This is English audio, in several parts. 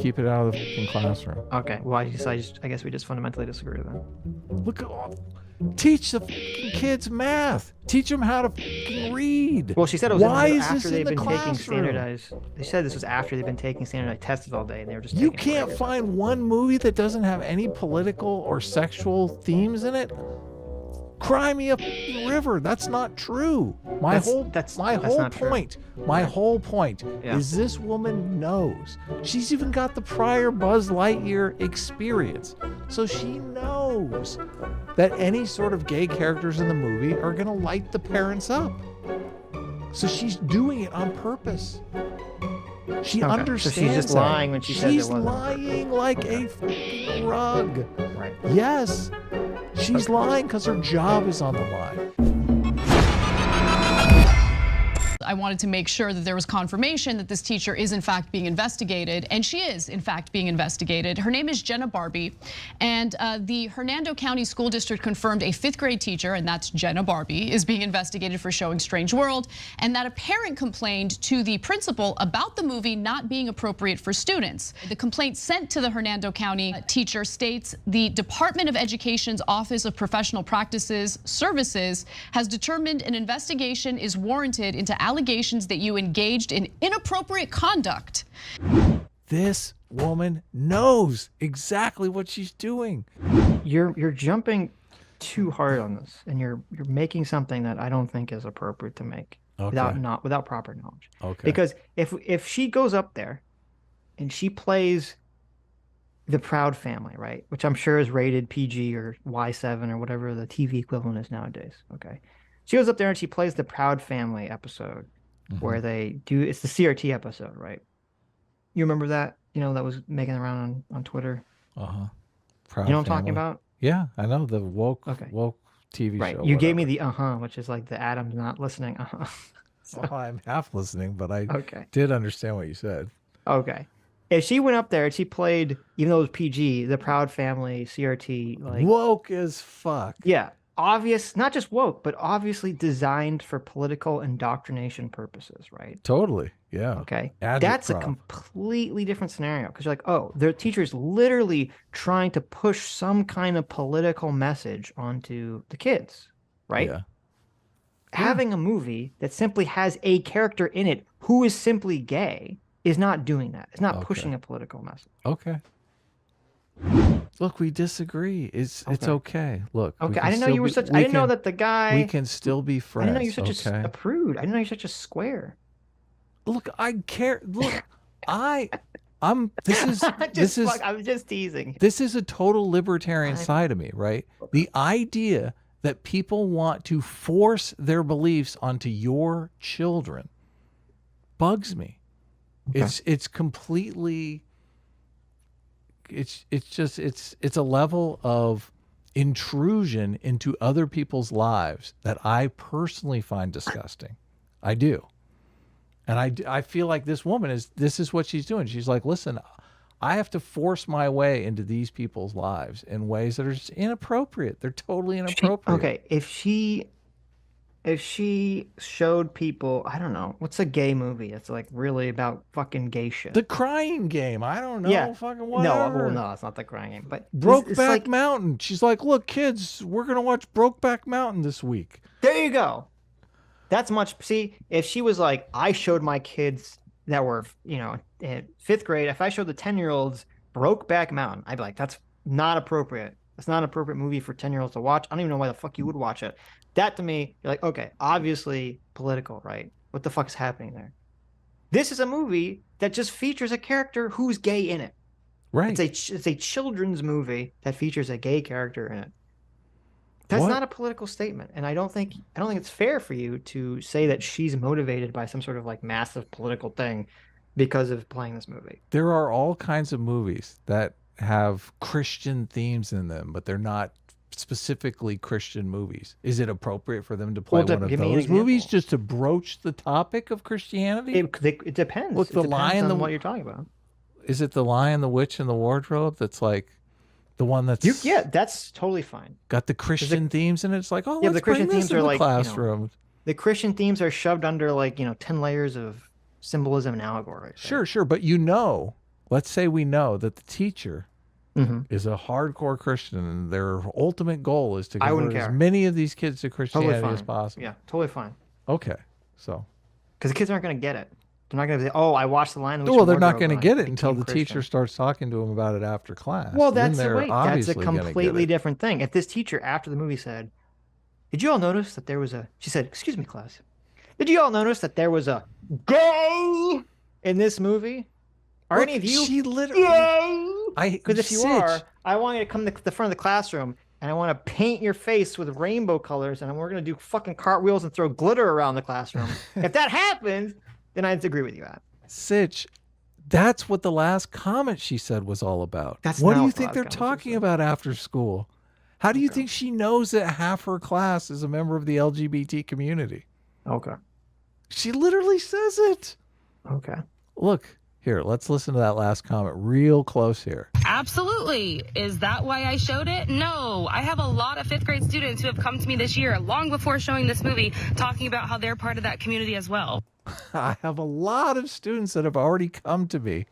Keep it out of the fucking classroom. Okay. Well, I guess we just fundamentally disagree then. Look at teach the fucking kids math. Teach them how to fucking read. Well, she said it was Why is after this they've in the been taking classroom? standardized. They said this was after they've been taking standardized tests all day, and they were just. You can't find one movie that doesn't have any political or sexual themes in it. Cry me a river. That's not true. My whole point is this woman knows. She's even got the prior Buzz Lightyear experience. So she knows that any sort of gay characters in the movie are going to light the parents up. So she's doing it on purpose. She understands. So she's just lying when she says it wasn't. She's lying like a fucking rug. Right. Yes. She's lying because her job is on the line. I wanted to make sure that there was confirmation that this teacher is in fact being investigated, and she is in fact being investigated. Her name is Jenna Barbie, and the Hernando County School District confirmed a 5th grade teacher, and that's Jenna Barbie, is being investigated for showing Strange World, and that a parent complained to the principal about the movie not being appropriate for students. The complaint sent to the Hernando County teacher states the Department of Education's Office of Professional Practices Services has determined an investigation is warranted into allegations that you engaged in inappropriate conduct. This woman knows exactly what she's doing. You're jumping too hard on this, and you're making something that I don't think is appropriate to make without proper knowledge. Okay. Because if she goes up there and she plays the Proud Family, right, which I'm sure is rated PG or Y7 or whatever the TV equivalent is nowadays. Okay. She goes up there and she plays the Proud Family episode where they do, it's the CRT episode, right? You remember that? You know, that was making around on Twitter. Proud You know what I'm talking about? Yeah, I know the woke TV right. show. You gave me the which is like the Adam's not listening. So, well, I'm half listening, but I okay. did understand what you said. Okay. If she went up there and she played, even though it was PG, the Proud Family CRT, like woke as fuck. Yeah. Obvious, not just woke, but obviously designed for political indoctrination purposes, right? Totally. Yeah. Okay. Agitprop. That's a completely different scenario because you're like, oh, the teacher's literally trying to push some kind of political message onto the kids, right? Yeah. Having a movie that simply has a character in it who is simply gay is not doing that. It's not pushing a political message. Okay. Look, we disagree. It's okay. Look. Okay, I didn't know you were such. I didn't know that the guy. We can still be friends. I didn't know you're such a prude. I didn't know you're such a square. Look, I care. Look, I'm. This is. I'm just teasing. This is a total libertarian side of me, right? The idea that people want to force their beliefs onto your children bugs me. Okay. It's completely. It's a level of intrusion into other people's lives that I personally find disgusting. I do. And I feel like this woman this is what she's doing. She's like, listen, I have to force my way into these people's lives in ways that are just inappropriate. They're totally inappropriate. Okay. If she showed people, I don't know, what's a gay movie? It's like really about fucking gay shit. The Crying Game. I don't know. Yeah. Fucking whatever. No, it's not The Crying Game. But Brokeback Mountain. She's like, look, kids, we're going to watch Brokeback Mountain this week. There you go. That's much. See, if she was like, I showed my kids that were, in 5th grade, if I showed the 10-year-olds Brokeback Mountain, I'd be like, that's not appropriate. That's not an appropriate movie for 10-year-olds to watch. I don't even know why the fuck you would watch it. That to me, you're like, okay, obviously political, right? What the fuck's happening there? This is a movie that just features a character who's gay in it. Right. It's a children's movie that features a gay character in it. That's not a political statement, and I don't think it's fair for you to say that she's motivated by some sort of like massive political thing because of playing this movie. There are all kinds of movies that have Christian themes in them, but they're not specifically Christian movies. Is it appropriate for them to play one of those movies just to broach the topic of Christianity? It depends. Look, it depends on what you're talking about. Is it The Lion, the Witch, and the Wardrobe that's like the one that's that's totally fine. Got the Christian themes in it. It's like, oh, yeah, let's the Christian bring this themes are in the like classroom. The Christian themes are shoved under like 10 layers of symbolism and allegory. Right? Sure, but let's say we know that the teacher is a hardcore Christian and their ultimate goal is to convert as many of these kids to Christianity as possible. Yeah, totally fine. Okay, so. Because the kids aren't going to get it. They're not going to say, oh, I watched the line. Well, they're not going to get it until the teacher starts talking to them about it after class. Well, that's a completely different thing. If this teacher after the movie said, did you all notice that there was she said, excuse me, class. Did you all notice that there was a gay in this movie? Are any of you she literally because if you are, I want you to come to the front of the classroom and I want to paint your face with rainbow colors and we're going to do fucking cartwheels and throw glitter around the classroom. If that happens, then I'd agree with you, Adam. Sitch, that's what the last comment she said was all about. What do you think they're talking about after school? How do you think she knows that half her class is a member of the LGBT community? Okay. She literally says it. Okay. Look, here, let's listen to that last comment real close here. Absolutely. Is that why I showed it? No. I have a lot of 5th grade students who have come to me this year, long before showing this movie, talking about how they're part of that community as well. I have a lot of students that have already come to me.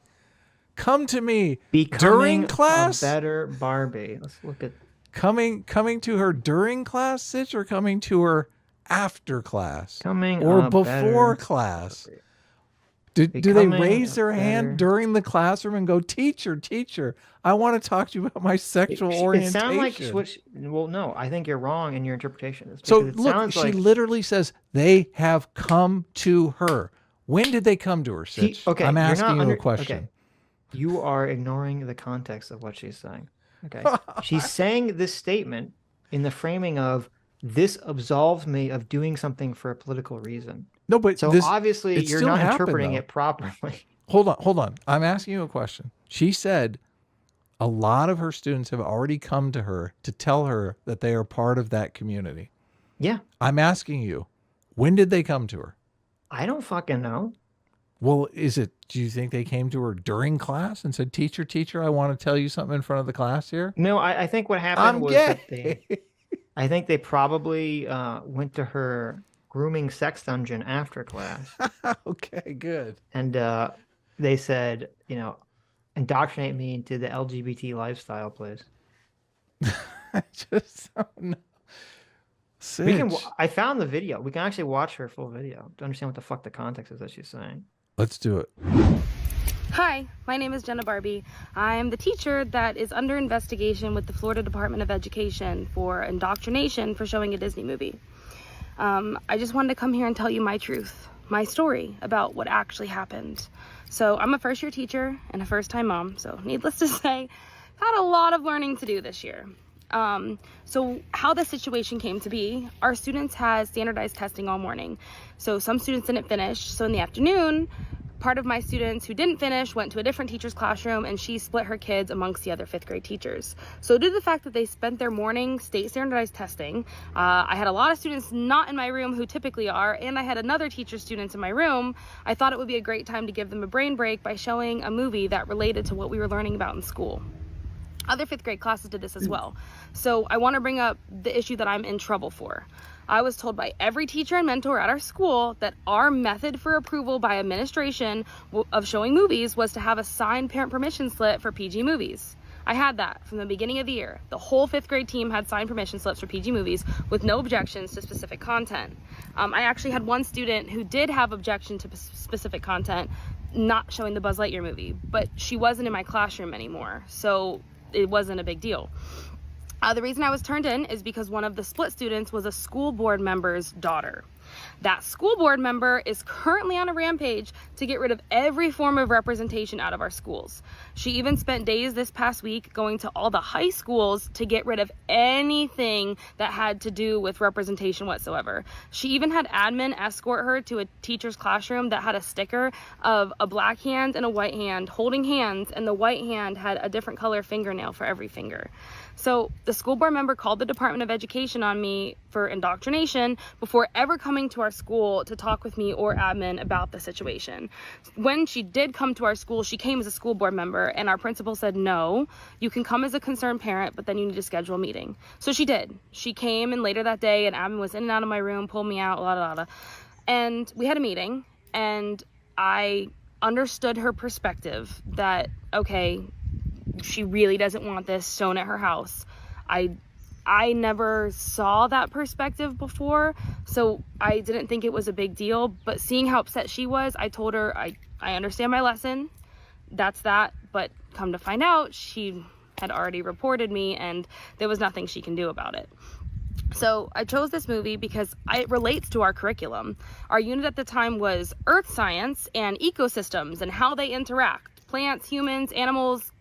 Come to me during class. A better Barbie. Let's look at coming to her during class, Sitch, or coming to her after class, or before class. Do they raise their hand during the classroom and go, teacher, I want to talk to you about my sexual orientation? It sounds like well, no, I think you're wrong in your interpretation. So look, she literally says they have come to her. When did they come to her, Sitch? Okay, I'm asking you a question. Okay. You are ignoring the context of what she's saying. Okay, she's saying this statement in the framing of this absolves me of doing something for a political reason. No, but so obviously you're not interpreting it properly. Hold on. I'm asking you a question. She said a lot of her students have already come to her to tell her that they are part of that community. Yeah. I'm asking you, when did they come to her? I don't fucking know. Well, do you think they came to her during class and said, teacher, I want to tell you something in front of the class here? No, I think what happened was that I think they probably went to her grooming sex dungeon after class. Okay, good. And they said, indoctrinate me into the LGBT lifestyle, please. I just don't know. I found the video. We can actually watch her full video to understand what the fuck the context is that she's saying. Let's do it. Hi, my name is Jenna Barbie. I'm the teacher that is under investigation with the Florida Department of Education for indoctrination for showing a Disney movie. I just wanted to come here and tell you my truth, my story about what actually happened. So I'm a first-year teacher and a first-time mom, so needless to say, I've had a lot of learning to do this year. So how the situation came to be, our students had standardized testing all morning. So some students didn't finish, so in the afternoon, part of my students who didn't finish went to a different teacher's classroom and she split her kids amongst the other 5th grade teachers. So due to the fact that they spent their morning state standardized testing, I had a lot of students not in my room who typically are, and I had another teacher's students in my room. I thought it would be a great time to give them a brain break by showing a movie that related to what we were learning about in school. Other 5th grade classes did this as well. So I want to bring up the issue that I'm in trouble for. I was told by every teacher and mentor at our school that our method for approval by administration of showing movies was to have a signed parent permission slip for PG movies. I had that from the beginning of the year. The whole 5th grade team had signed permission slips for PG movies with no objections to specific content. I actually had one student who did have objection to specific content, not showing the Buzz Lightyear movie, but she wasn't in my classroom anymore, so it wasn't a big deal. The reason I was turned in is because one of the split students was a school board member's daughter. That school board member is currently on a rampage to get rid of every form of representation out of our schools. She even spent days this past week going to all the high schools to get rid of anything that had to do with representation whatsoever. She even had admin escort her to a teacher's classroom that had a sticker of a black hand and a white hand holding hands, and the white hand had a different color fingernail for every finger. So the school board member called the Department of Education on me for indoctrination before ever coming to our school to talk with me or admin about the situation. When she did come to our school, she came as a school board member, and our principal said, no, you can come as a concerned parent, but then you need to schedule a meeting. So she did. She came, and later that day, and admin was in and out of my room, pulled me out, and we had a meeting, and I understood her perspective that, okay, she really doesn't want this shown at her house. I never saw that perspective before, so I didn't think it was a big deal. But seeing how upset she was, I told her, I understand my lesson. That's that. But come to find out, she had already reported me and there was nothing she can do about it. So I chose this movie because it relates to our curriculum. Our unit at the time was earth science and ecosystems and how they interact. Plants, humans, animals.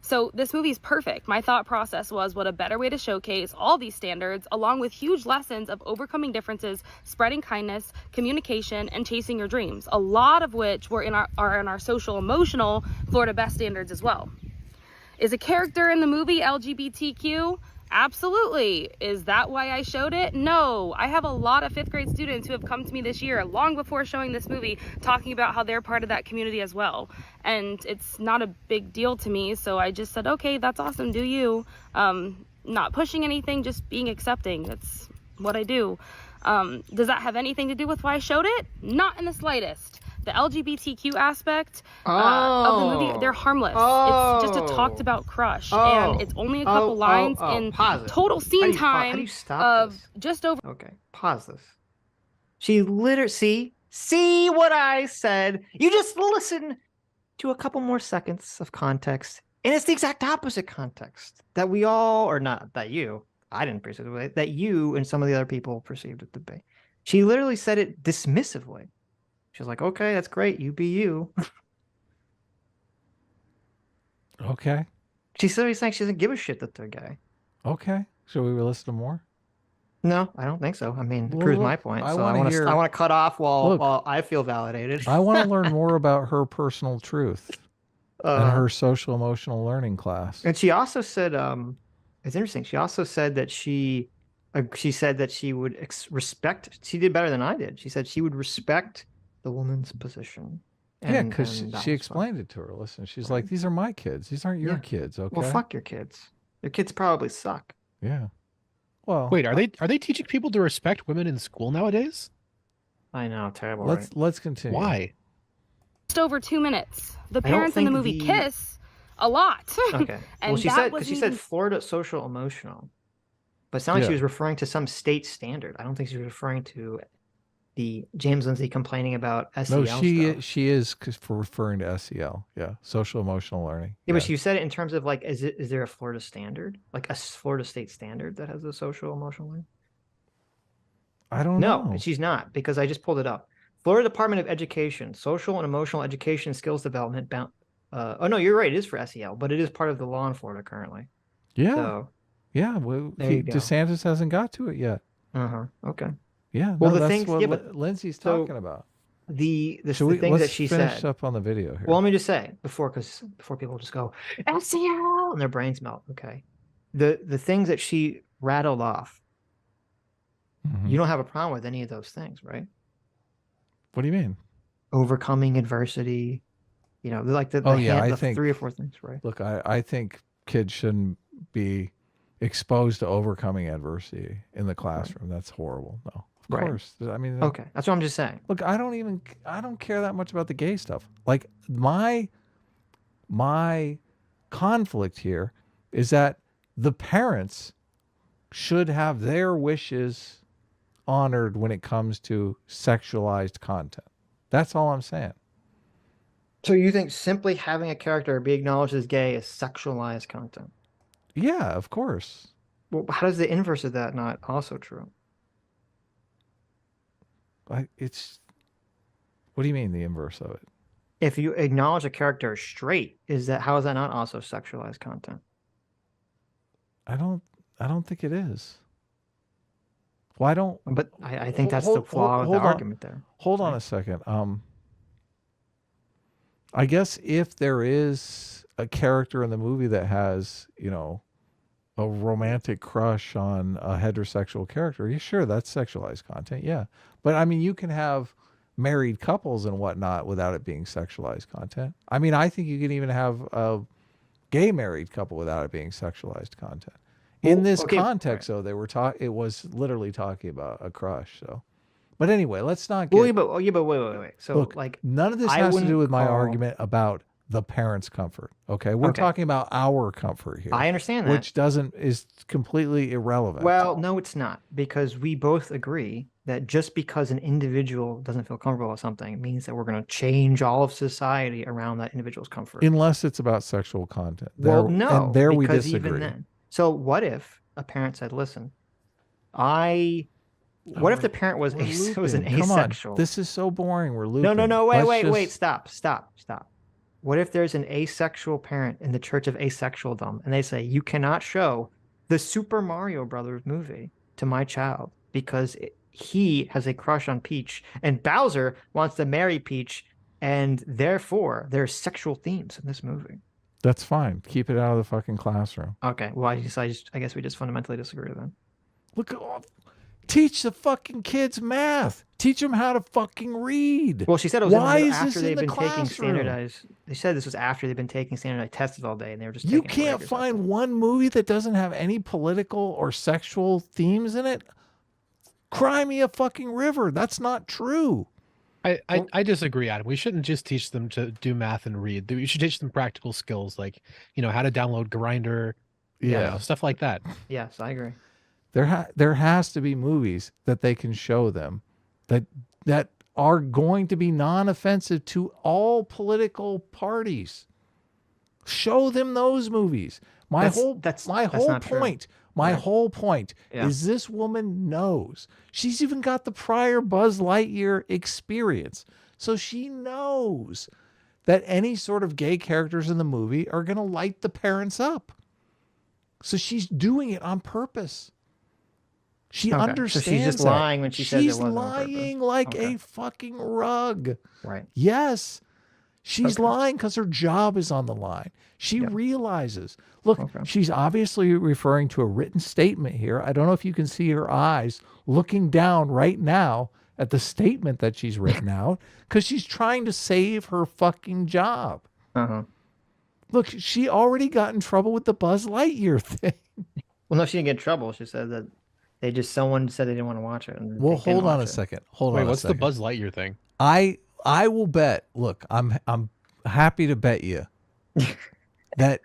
So this movie is perfect. My thought process was, what a better way to showcase all these standards, along with huge lessons of overcoming differences, spreading kindness, communication, and chasing your dreams. A lot of which are in our social emotional Florida Best standards as well. Is a character in the movie LGBTQ? Absolutely. Is that why I showed it? No. I have a lot of 5th grade students who have come to me this year, long before showing this movie, talking about how they're part of that community as well. And it's not a big deal to me, so I just said, okay, that's awesome, do you. Not pushing anything, just being accepting. That's what I do. Does that have anything to do with why I showed it? Not in the slightest. The LGBTQ aspect of the movie, they're harmless. It's just a talked about crush, and it's only a couple lines in total scene time of this? Just over. Okay, pause this. She literally, see what I said. You just listen to a couple more seconds of context, and it's the exact opposite context that we all, or not that you, I didn't perceive it, that you and some of the other people perceived it to be. She literally said it dismissively. She's like, okay, that's great. You be you. Okay. She's literally saying she doesn't give a shit that they're gay. Okay. Shall we listen to more? No, I don't think so. I mean, it Well, proves look, my point. I So wanna hear- I want to cut off Look. while I feel validated. I want to learn more about her personal truth and her social emotional learning class. And she also said, it's interesting. She also said that she said that she would respect. She did better than I did. She said she would respect the woman's position. Yeah, because she explained it to her. Listen, she's like, these are my kids. These aren't your kids. Okay. Well, fuck your kids. Your kids probably suck. Yeah. Well, wait, are they teaching people to respect women in school nowadays? I know, terrible. Let's continue. Why? Just over 2 minutes. The parents in the movie kiss a lot. Okay. And well, she said Florida social emotional, but it sounded like she was referring to some state standard. I don't think she was referring to the James Lindsay complaining about SEL. No, stuff. she is referring to SEL. Yeah, social emotional learning. Yeah, but you said it in terms of like, is there a Florida standard, like a Florida state standard that has a social emotional learning? I don't know. No, she's not, because I just pulled it up. Florida Department of Education, social and emotional education and skills development. Oh no, you're right. It is for SEL, but it is part of the law in Florida currently. Yeah. So, yeah. Well, there you go. DeSantis hasn't got to it yet. Okay. Yeah. Well, no, the that's things, what yeah, but Lindsay's so talking about. The things let's that she finish said. up on the video here. Well, let me just say before people just go SEL and their brains melt. Okay. The things that she rattled off, you don't have a problem with any of those things, right? What do you mean? Overcoming adversity, like the I think 3 or 4 things, right? Look, I think kids shouldn't be exposed to overcoming adversity in the classroom. Right. That's horrible. No, of course. I mean, okay, that's what I'm just saying. Look, I don't care that much about the gay stuff. Like my conflict here is that the parents should have their wishes honored when it comes to sexualized content. That's all I'm saying. So you think simply having a character be acknowledged as gay is sexualized content? Yeah, of course. Well, how does the inverse of that not also true? What do you mean the inverse of it? If you acknowledge a character as straight, how is that not also sexualized content? I don't think it is. Well, I don't. But I think that's the flaw of the argument there. Hold on a second. I guess if there is a character in the movie that has, a romantic crush on a heterosexual character, yeah, sure, that's sexualized content, yeah. But I mean, you can have married couples and whatnot without it being sexualized content. I mean, I think you can even have a gay married couple without it being sexualized content. In this context, though, it was literally talking about a crush. So, But anyway, let's not get. Well, yeah, but wait. So Look, like, none of this I has to wouldn't do with my call- argument about the parents' comfort. Okay, we're Okay. talking about our comfort here. I understand that. which is completely irrelevant. Well, no, it's not, because we both agree that just because an individual doesn't feel comfortable with something, it means that we're going to change all of society around that individual's comfort. unless it's about sexual content. Well, There- no, and there we because disagree. even then. So what if a parent said, "Listen, what if the parent was We're was an looping. Come on, asexual?" this is so boring. We're looping. No, Let's wait, just- stop. What if there's an asexual parent in the church of asexualdom, and they say, "You cannot show the Super Mario Brothers movie to my child because he has a crush on Peach, and Bowser wants to marry Peach, and therefore there's sexual themes in this movie." That's fine. Keep it out of the fucking classroom. Okay, well, I guess we just fundamentally disagree then. Look at teach the fucking kids math. Teach them how to fucking read. Well, she said it was Why is after this in they've the been taking classroom? standardized. They said this was after they've been taking standardized tests all day, and they were just. You taking a can't break or find something. one movie that doesn't have any political or sexual themes in it. Cry me a fucking river. That's not true. I disagree, Adam. We shouldn't just teach them to do math and read. We should teach them practical skills like, how to download Grindr, stuff like that. Yes, I agree. There has to be movies that they can show them that are going to be non-offensive to all political parties. Show them those movies. My whole not true. point Yeah. is this woman knows. She's even got the prior Buzz Lightyear experience. So she knows that any sort of gay characters in the movie are going to light the parents up. So she's doing it on purpose. She Okay, so understands she's just that. lying when she says it She's wasn't on lying purpose. like Okay. a fucking rug. Right. Yes. She's Okay. lying because her job is on the line. She Yeah. realizes. Look, Okay. she's obviously referring to a written statement here. I don't know if you can see her eyes looking down right now at the statement that she's written out because she's trying to save her fucking job. Uh-huh. Look, she already got in trouble with the Buzz Lightyear thing. Well, no, she didn't get in trouble. She said that someone said they didn't want to watch it. And Well, they didn't hold on watch a it. second. Hold Wait, on a what's the second. Buzz Lightyear thing? I will bet. Look, I'm happy to bet you that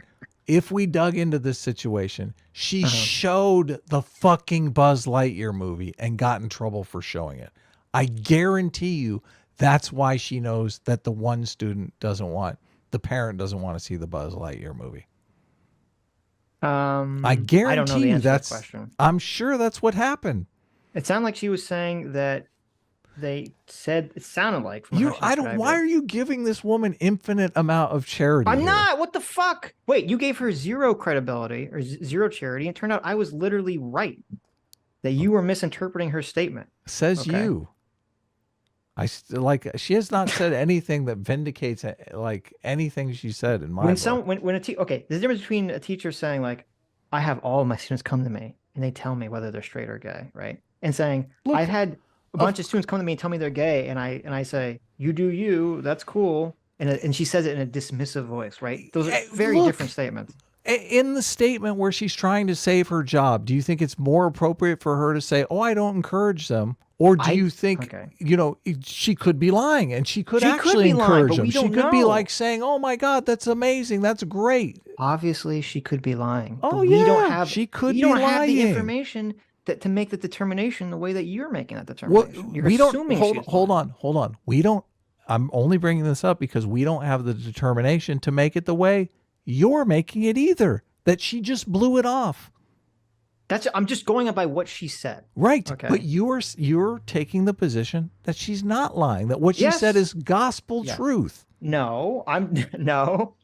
if we dug into this situation, she showed the fucking Buzz Lightyear movie and got in trouble for showing it. I guarantee you that's why she knows that the one student the parent doesn't want to see the Buzz Lightyear movie. I guarantee I don't know the you answer to that that's question. I'm sure that's what happened. It sounded like she was saying that they said it sounded like. From how she I don't. described Why it. are you giving this woman infinite amount of charity? I'm here? not. What the fuck? Wait, you gave her zero credibility or zero charity. And it turned out I was literally right. That you were misinterpreting her statement. Says Okay. you. She has not said anything that vindicates like anything she said in my When book. okay, there's a difference between a teacher saying like, I have all of my students come to me and they tell me whether they're straight or gay, right? And saying, Look, I've had a bunch of students come to me and tell me they're gay, and I say, you do you, that's cool. And she says it in a dismissive voice, right? Those are very look. different statements. In the statement where she's trying to save her job, do you think it's more appropriate for her to say, "Oh, I don't encourage them," or do you think, she could be lying and she could actually encourage them? She could be like saying, "Oh my God, that's amazing, that's great." Obviously, she could be lying. Oh, but we yeah, don't have, she could we be don't have the lying. information to make the determination the way that you're making that Well, determination. You're we don't assuming hold on. We don't. I'm only bringing this up because we don't have the determination to make it the way you're making it either. That she just blew it off. I'm just going up by what she said. Right. Okay. But you're taking the position that she's not lying, that what she Yes. said is gospel truth. No, no.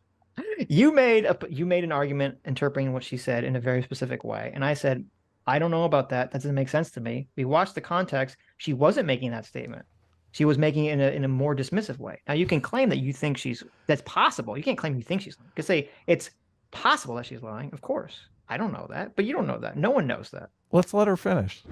You made an argument interpreting what she said in a very specific way, and I said, I don't know about that. That doesn't make sense to me. We watched the context. She wasn't making that statement. She was making it in a more dismissive way. Now you can claim that you think that's possible. You can't claim you think she's lying. You can say it's possible that she's lying. Of course. I don't know that, but you don't know that. No one knows that. Let's let her finish.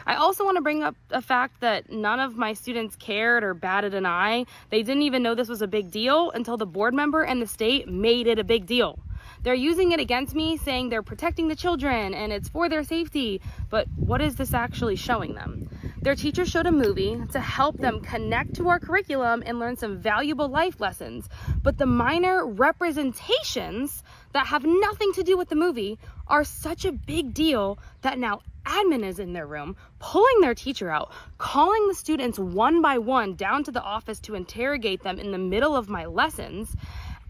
I also want to bring up the fact that none of my students cared or batted an eye. They didn't even know this was a big deal until the board member and the state made it a big deal. They're using it against me, saying they're protecting the children and it's for their safety. But what is this actually showing them? Their teacher showed a movie to help them connect to our curriculum and learn some valuable life lessons. But the minor representations that have nothing to do with the movie are such a big deal that now admin is in their room, pulling their teacher out, calling the students one by one down to the office to interrogate them in the middle of my lessons.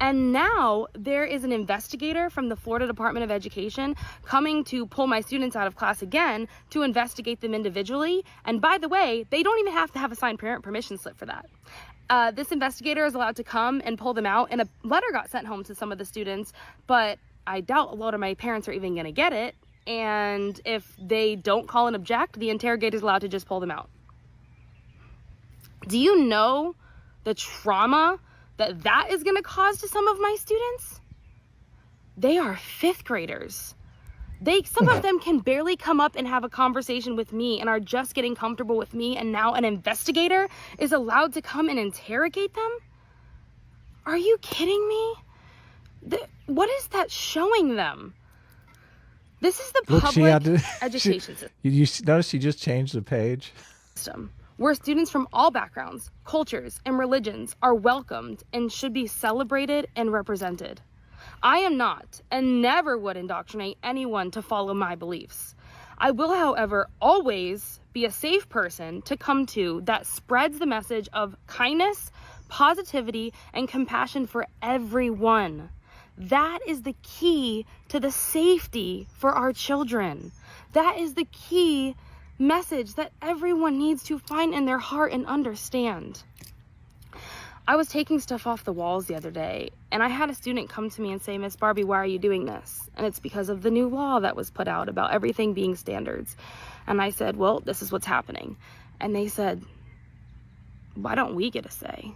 And now there is an investigator from the Florida Department of Education coming to pull my students out of class again to investigate them individually. And by the way, they don't even have to have a signed parent permission slip for that. This investigator is allowed to come and pull them out, and a letter got sent home to some of the students, but I doubt a lot of my parents are even gonna get it. And if they don't call and object, the interrogator is allowed to just pull them out. Do you know the trauma that is going to cause to some of my students? They are 5th graders. Some of them can barely come up and have a conversation with me and are just getting comfortable with me, and now an investigator is allowed to come and interrogate them? Are you kidding me? What is that showing them? This is the public education system. You notice she just changed the page? Where students from all backgrounds, cultures, and religions are welcomed and should be celebrated and represented. I am not and never would indoctrinate anyone to follow my beliefs. I will, however, always be a safe person to come to that spreads the message of kindness, positivity, and compassion for everyone. That is the key to the safety for our children. That is the key message that everyone needs to find in their heart and understand. I was taking stuff off the walls the other day, and I had a student come to me and say, "Miss Barbie, why are you doing this?" And it's because of the new law that was put out about everything being standards. And I said, "Well, this is what's happening." And they said, "Why don't we get a say?"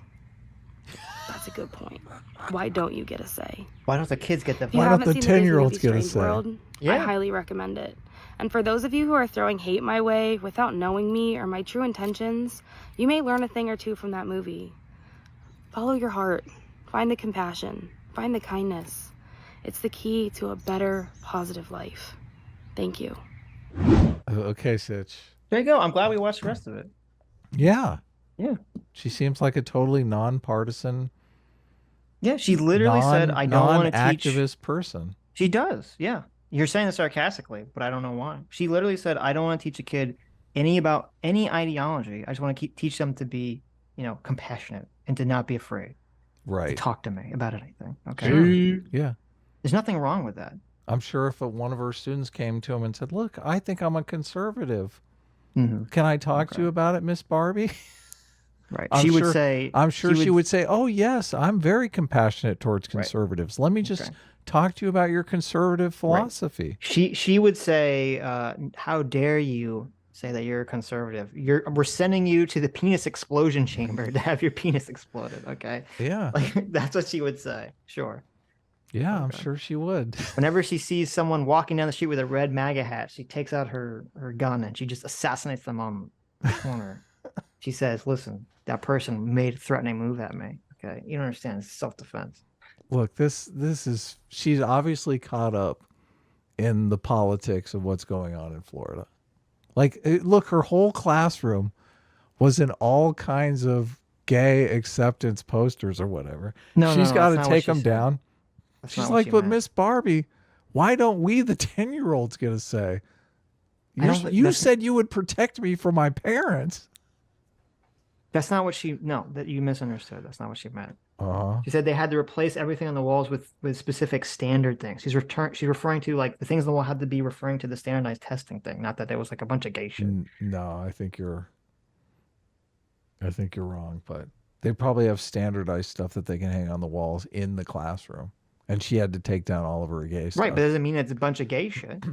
That's a good point. Why don't you get a say? Why don't the kids get the? Why don't the 10-year-olds get a say? I highly recommend it. And for those of you who are throwing hate my way without knowing me or my true intentions, you may learn a thing or two from that movie. Follow your heart. Find the compassion. Find the kindness. It's the key to a better, positive life. Thank you. Okay, Sitch. There you go. I'm glad we watched the rest of it. Yeah. Yeah. She seems like a totally nonpartisan. Yeah, she literally said, "I don't want to teach." Non-activist person. She does. Yeah. You're saying this sarcastically, but I don't know why. She literally said, "I don't want to teach a kid about any ideology. I just want to teach them to be, compassionate and to not be afraid. Right. To talk to me about anything." Okay. Sure. Yeah. There's nothing wrong with that. I'm sure if one of her students came to him and said, "Look, I think I'm a conservative. Mm-hmm. Can I talk to you about it, Miss Barbie?" Right. I'm sure she would say, "Oh, yes, I'm very compassionate towards conservatives. Let me just talk to you about your conservative philosophy." Right. She would say, "How dare you say that you're a conservative? We're sending you to the penis explosion chamber to have your penis exploded." Okay. Yeah. Like that's what she would say. Sure. Yeah, I'm sure she would. Whenever she sees someone walking down the street with a red MAGA hat, she takes out her gun and she just assassinates them on the corner. She says, "Listen, that person made a threatening move at me. Okay, you don't understand. It's self-defense." Look, she's obviously caught up in the politics of what's going on in Florida. Like, look, her whole classroom was in all kinds of gay acceptance posters or whatever. She's got to take them down. She's like, "But Miss Barbie, why don't we, the 10-year-olds, get a say? You said you would protect me from my parents." That's not what that you misunderstood. That's not what she meant. Uh-huh. She said they had to replace everything on the walls with specific standard things. She's referring to like the things on the wall had to be referring to the standardized testing thing, not that there was like a bunch of gay shit. No, I think you're wrong, but they probably have standardized stuff that they can hang on the walls in the classroom. And she had to take down all of her gay stuff. Right, but it doesn't mean it's a bunch of gay shit.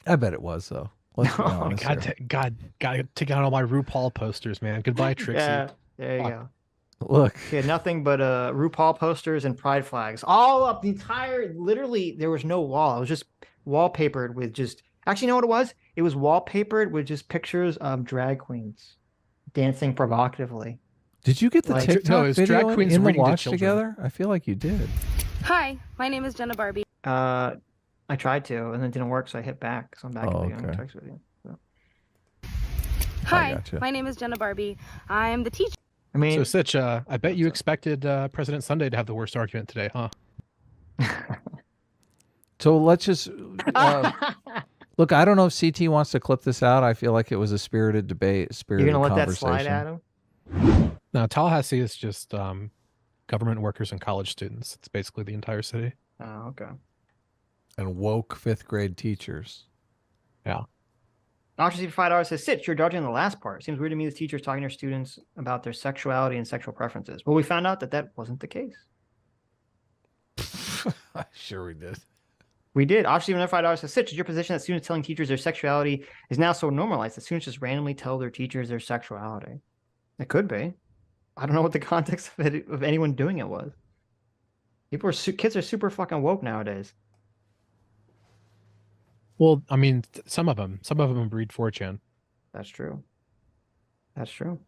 I bet it was, though. Let's be honest here. God, gotta take out all my RuPaul posters, man. Goodbye, Trixie. Yeah, there you go. Look. She had nothing but RuPaul posters and pride flags. All up the entire, literally, there was no wall. It was just wallpapered with actually, you know what it was? It was wallpapered with just pictures of drag queens dancing provocatively. Did you get the TikTok video in the watch together? I feel like you did. Hi, my name is Jenna Barbie. I tried to, and it didn't work, so I hit back. So I'm back in the text with you. So. Hi, gotcha. my name is Jenna Barbie. I'm the teacher. I mean, So Sitch, I bet you expected President Sunday to have the worst argument today, huh? So let's just look. I don't know if CT wants to clip this out. I feel like it was a spirited debate, you're spirited gonna let that conversation. slide, Adam? Now Tallahassee is just government workers and college students. It's basically the entire city. Oh, okay. And woke 5th grade teachers. Yeah. Ocracy for $5 says, Sitch, you're dodging the last part. Seems weird to me that teachers talking to their students about their sexuality and sexual preferences. Well, we found out that that wasn't the case. Sure we did. We did. Ocracy for $5 says, Sitch, is your position that students telling teachers their sexuality is now so normalized that students just randomly tell their teachers their sexuality? It could be. I don't know what the context of it, of anyone doing it was. Kids are super fucking woke nowadays. Well, I mean, some of them read 4chan. That's true. That's true.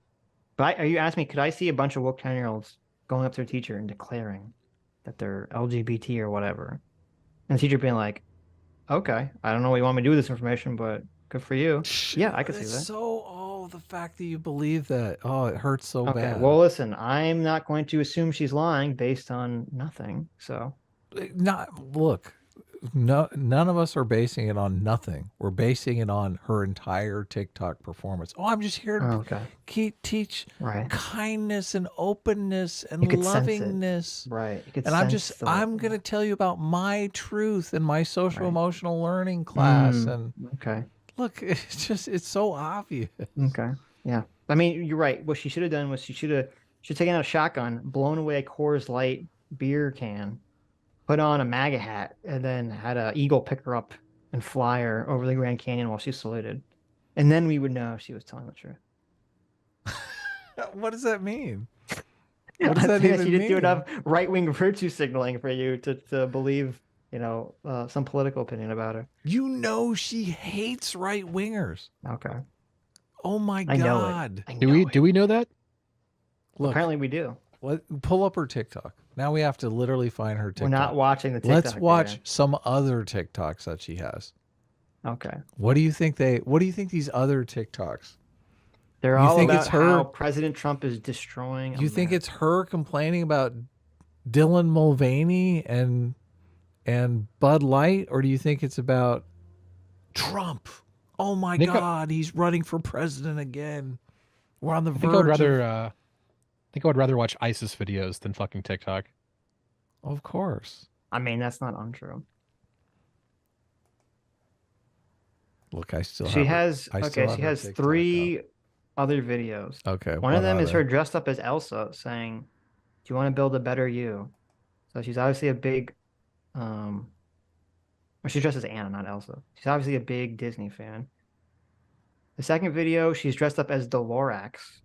But are you asking me, could I see a bunch of woke 10-year-olds going up to their teacher and declaring that they're LGBT or whatever? And the teacher being like, okay, I don't know what you want me to do with this information, but good for you. Yeah, I could see that. So, the fact that you believe that, it hurts so Okay, bad. well, listen, I'm not going to assume she's lying based on nothing. So, No, none of us are basing it on nothing. We're basing it on her entire TikTok performance. I'm just here to teach kindness and openness and lovingness. Right. And I'm going to tell you about my truth in my social emotional learning class. And look, it's so obvious. Okay. Yeah. I mean, you're right. What she should have done was she should have taken out a shotgun, blown away a Coors Light beer can, put on a MAGA hat, and then had an eagle pick her up and fly her over the Grand Canyon while she saluted. And then we would know if she was telling the truth. What does that mean? What does that mean? She didn't do enough right-wing virtue signaling for you to believe, some political opinion about her. She hates right-wingers. Okay. Oh my God. Do we know that? Look, apparently we do. Pull up her TikTok. Now we have to literally find her TikTok. We're not watching the TikTok. Let's watch some other TikToks that she has. Okay. What do you think these other TikToks? They're all about how President Trump is destroying America. You think it's her complaining about Dylan Mulvaney and Bud Light, or do you think it's about Trump? Oh my God, he's running for president again. We're on the verge. I think I would rather watch ISIS videos than fucking TikTok. Of course. I mean, that's not untrue. Look, she has 3 other videos. Okay. One of them is her dressed up as Elsa saying, "Do you want to build a better you?" So she's obviously a big or she's dressed as Anna, not Elsa. She's obviously a big Disney fan. The second video, she's dressed up as the Lorax.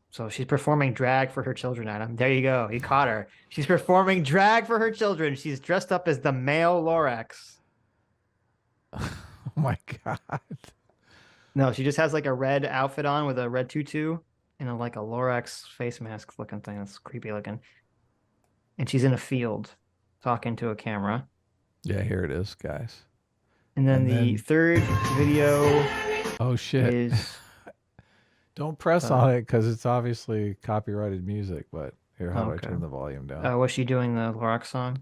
So she's performing drag for her children, Adam. There you go. You caught her. She's performing drag for her children. She's dressed up as the male Lorax. Oh my God. No, she just has like a red outfit on with a red tutu and like a Lorax face mask looking thing. That's creepy looking. And she's in a field talking to a camera. Yeah, here it is, guys. And then the third video. Oh shit. Don't press on it because it's obviously copyrighted music, but here, how do I turn the volume down? Was she doing the Lorax song?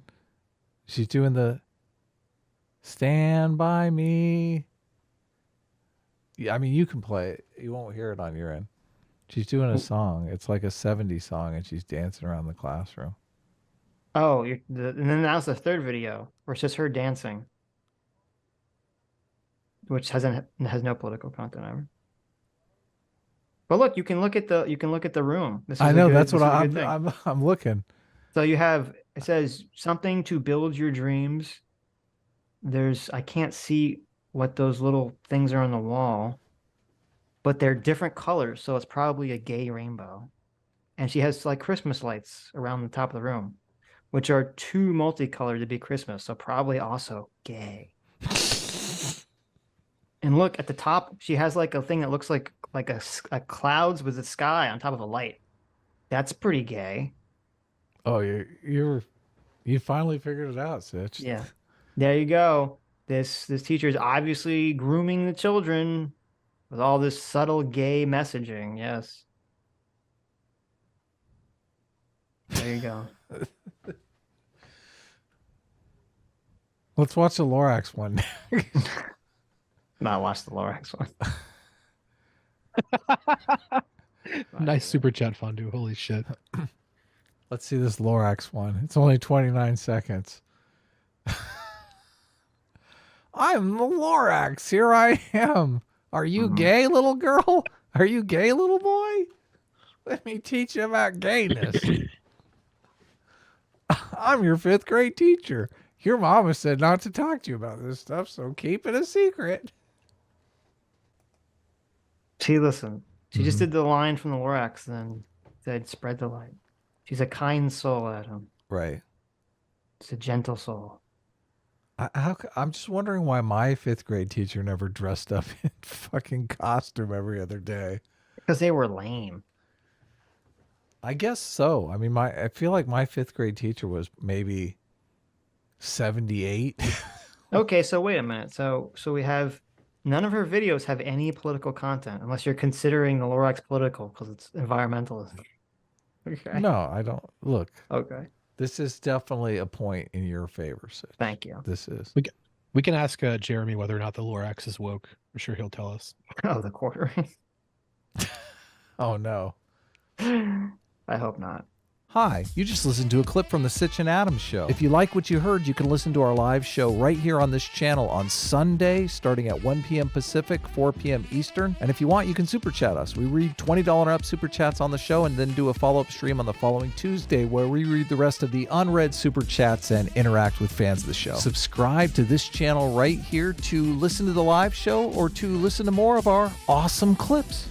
She's doing the Stand By Me. Yeah, I mean, you can play it. You won't hear it on your end. She's doing a song. It's like a 70s song, and she's dancing around the classroom. Oh, and then that was the third video where it's just her dancing, which has no political content ever. But look, you can look at the room. I know that's what I'm looking. So it says something to build your dreams. I can't see what those little things are on the wall, but they're different colors, so it's probably a gay rainbow. And she has like Christmas lights around the top of the room, which are too multicolored to be Christmas, so probably also gay. And look at the top, she has like a thing that looks like a clouds with a sky on top of a light. That's pretty gay. Oh, you finally figured it out, Sitch. Yeah, there you go. This teacher is obviously grooming the children with all this subtle gay messaging. Yes. There you go. Let's watch the Lorax one. Not watch the Lorax one. Nice super chat fondue. Holy shit. Let's see this Lorax one. It's only 29 seconds. I'm the Lorax. Here I am. Are you gay, little girl? Are you gay, little boy? Let me teach you about gayness. I'm your 5th grade teacher. Your mama said not to talk to you about this stuff, so keep it a secret. She listened. She just did the line from the Lorax, then said, spread the light. She's a kind soul, Adam. Right. It's a gentle soul. I'm just wondering why my 5th grade teacher never dressed up in fucking costume every other day. Because they were lame. I guess so. I mean, I feel like my 5th grade teacher was maybe 78. Okay, so wait a minute. So we have none of her videos have any political content, unless you're considering the Lorax political because it's environmentalist. Okay. No, I don't. Look. Okay. This is definitely a point in your favor, Sitch. Thank you. This is. We can ask Jeremy whether or not the Lorax is woke. I'm sure he'll tell us. Oh, the quartering. Oh, no. I hope not. Hi, you just listened to a clip from the Sitch and Adams show. If you like what you heard, you can listen to our live show right here on this channel on Sunday, starting at 1 p.m. Pacific, 4 p.m. Eastern. And if you want, you can super chat us. We read $20 and up super chats on the show and then do a follow-up stream on the following Tuesday where we read the rest of the unread super chats and interact with fans of the show. Subscribe to this channel right here to listen to the live show or to listen to more of our awesome clips.